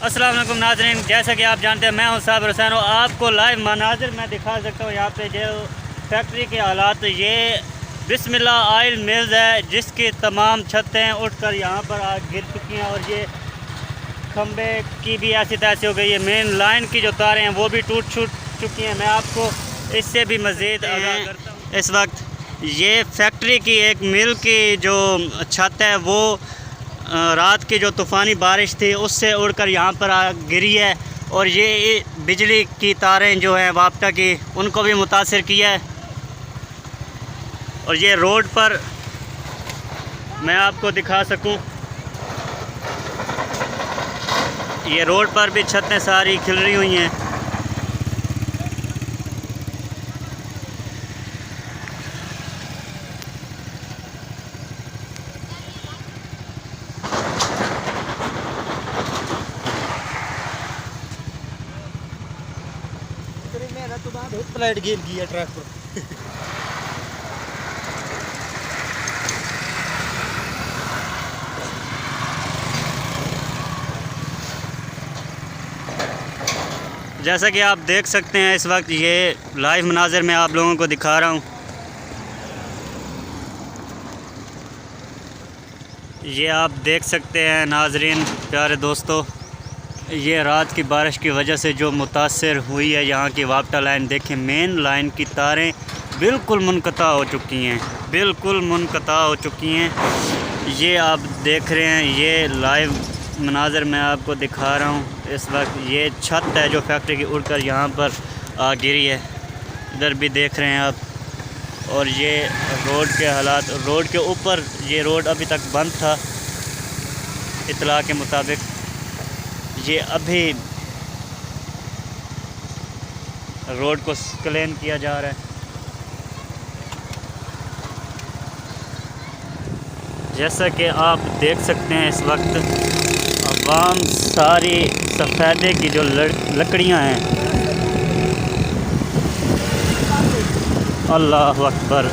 अस्सलाम वालेकुम नाज़रीन, जैसा कि आप जानते हैं मैं हूं साबिर हुसैन और आपको लाइव मनाजिर मैं दिखा सकता हूं। यहाँ पे जो फैक्ट्री के हालात, ये बिस्मिल्लाह ऑयल मिल्स है जिसकी तमाम छतें उठकर यहाँ पर गिर चुकी हैं और ये खंबे की भी ऐसी तैसी हो गई है। मेन लाइन की जो तारें हैं वो भी टूट चुकी हैं। मैं आपको इससे भी मज़ीद आगाह करता हूँ। इस वक्त ये फैक्ट्री की एक मिल की जो छत है वो रात की जो तूफ़ानी बारिश थी उससे उड़कर यहाँ पर गिरी है और ये बिजली की तारें जो हैं वापटा की उनको भी मुतासिर किया है। और ये रोड पर मैं आपको दिखा सकूं, ये रोड पर भी छतें सारी खिल रही हुई हैं। मेहनत तो बहुत प्लेट गिर गई है ट्रक पर। जैसा कि आप देख सकते हैं इस वक्त ये लाइव मनाज़िर में आप लोगों को दिखा रहा हूँ। ये आप देख सकते हैं नाज़रीन प्यारे दोस्तों, ये रात की बारिश की वजह से जो मुतासिर हुई है यहाँ की वापटा लाइन। देखें मेन लाइन की तारें बिल्कुल मुनक़ता हो चुकी हैं, बिल्कुल मुनक़ता हो चुकी हैं। ये आप देख रहे हैं, ये लाइव मनाज़र मैं आपको दिखा रहा हूँ। इस वक्त ये छत है जो फैक्ट्री की उड़कर यहाँ पर गिरी है, इधर भी देख रहे हैं आप। और ये रोड के हालात, रोड के ऊपर ये रोड अभी तक बंद था इत्तला के मुताबिक। ये अभी रोड को क्लीन किया जा रहा है। जैसा कि आप देख सकते हैं इस वक्त अवाम सारी सफ़ेदे की जो लकड़ियां हैं, अल्लाह अकबर।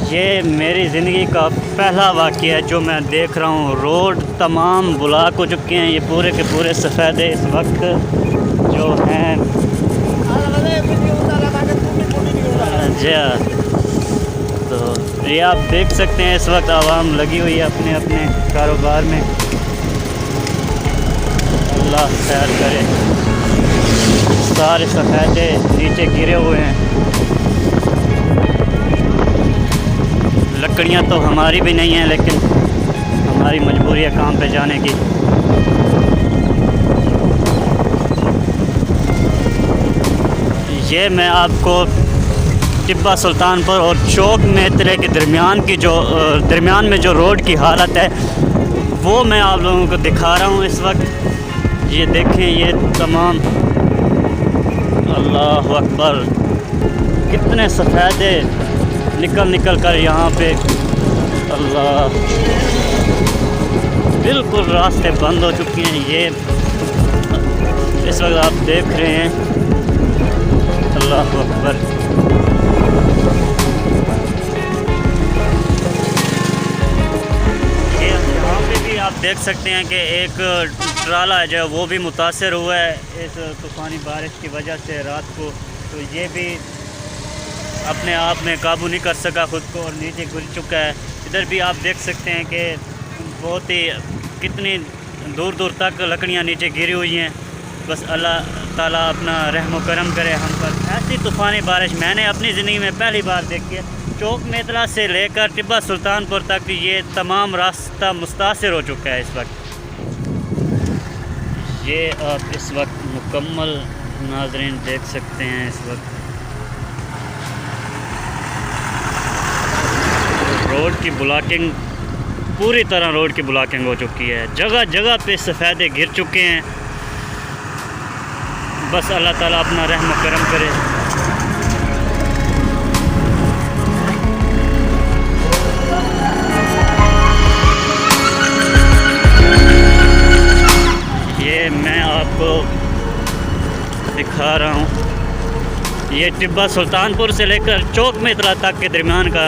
ये मेरी ज़िंदगी का पहला वाक़या है जो मैं देख रहा हूँ। रोड तमाम ब्लॉक हो चुके हैं, ये पूरे के पूरे सफ़ेदे इस वक्त जो हैं। जी, तो ये आप देख सकते हैं इस वक्त आवाम लगी हुई है अपने अपने कारोबार में। अल्लाह खैर करे। सारे सफ़ेदे नीचे गिरे हुए हैं। लकड़ियाँ तो हमारी भी नहीं हैं, लेकिन हमारी मजबूरी है काम पे जाने की। ये मैं आपको टिब्बा सुल्तानपुर और चौक मेतले के दरमियान में जो रोड की हालत है वो मैं आप लोगों को दिखा रहा हूँ इस वक्त। ये देखें, ये तमाम, अल्लाह अकबर, कितने सफ़ेदे निकल कर यहाँ पे, अल्लाह, बिल्कुल रास्ते बंद हो चुके हैं। ये इस वक्त आप देख रहे हैं, अल्लाह अकबर। ये यहाँ पे भी आप देख सकते हैं कि एक ट्राला है जो वो भी मुतासर हुआ है इस तूफ़ानी बारिश की वजह से रात को। तो ये भी अपने आप में काबू नहीं कर सका ख़ुद को और नीचे गिर चुका है। इधर भी आप देख सकते हैं कि बहुत ही कितनी दूर दूर तक लकड़ियां नीचे गिरी हुई हैं। बस अल्लाह ताला अपना रहम करम करे हम पर। ऐसी तूफ़ानी बारिश मैंने अपनी ज़िंदगी में पहली बार देखी है। चौक मेतला से लेकर टिब्बा सुल्तानपुर तक ये तमाम रास्ता मुतासिर हो चुका है इस वक्त। ये आप इस वक्त मुकम्मल नाज़रीन देख सकते हैं इस वक्त रोड की ब्लॉकिंग, पूरी तरह रोड की ब्लॉकिंग हो चुकी है। जगह जगह पे सफ़ेदे गिर चुके हैं। बस अल्लाह ताला अपना रहम करम करे। ये मैं आपको दिखा रहा हूँ, ये टिब्बा सुल्तानपुर से लेकर चौक मेतला तक के दरमियान का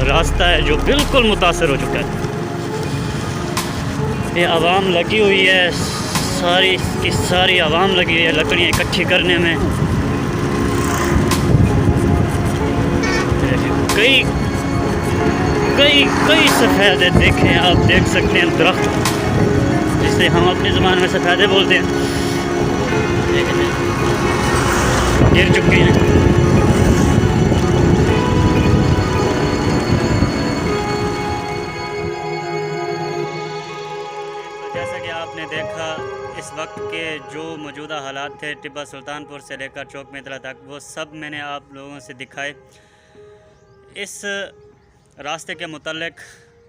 रास्ता है जो बिल्कुल मुतासर हो चुका है। ये आवाम लगी हुई है, सारी की सारी आवाम लगी हुई है लकड़ियाँ इकट्ठी करने में। कई कई कई सफ़ेदे देखें आप, देख सकते हैं दरख्त जिसे हम अपनी ज़बान में सफ़ेदे बोलते हैं, गिर चुके हैं। तो जैसा कि आपने देखा इस वक्त के जो मौजूदा हालात थे टिब्बा सुल्तानपुर से लेकर चौक मेतला तक, वो सब मैंने आप लोगों से दिखाए। इस रास्ते के मुतल्लिक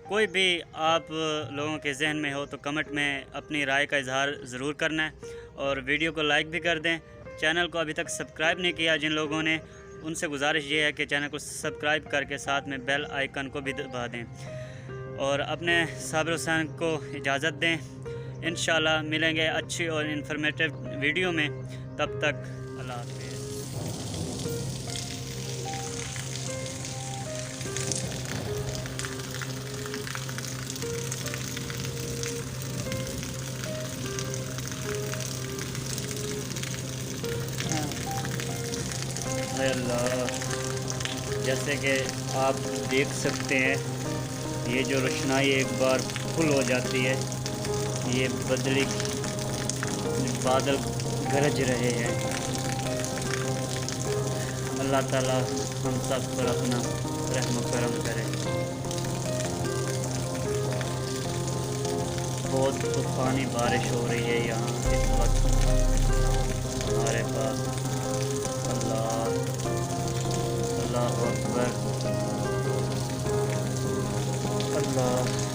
कोई भी आप लोगों के जहन में हो तो कमेंट में अपनी राय का इजहार ज़रूर करना है, और वीडियो को लाइक भी कर दें। चैनल को अभी तक सब्सक्राइब नहीं किया जिन लोगों ने, उनसे गुजारिश ये है कि चैनल को सब्सक्राइब करके साथ में बेल आइकन को भी दबा दें, और अपने साबिर हुसैन को इजाज़त दें। इंशाल्लाह मिलेंगे अच्छी और इन्फॉर्मेटिव वीडियो में, तब तक अल्लाह हाफ़िज़। अल्लाह, जैसे कि आप देख सकते हैं ये जो रोशनाई एक बार फुल हो जाती है, ये बादल गरज रहे हैं। अल्लाह ताला हम सब पर अपना रहम करम करे। बहुत तूफ़ानी बारिश हो रही है यहाँ इस वक्त हमारे पास। अल्लाह अकबर, अल्लाह।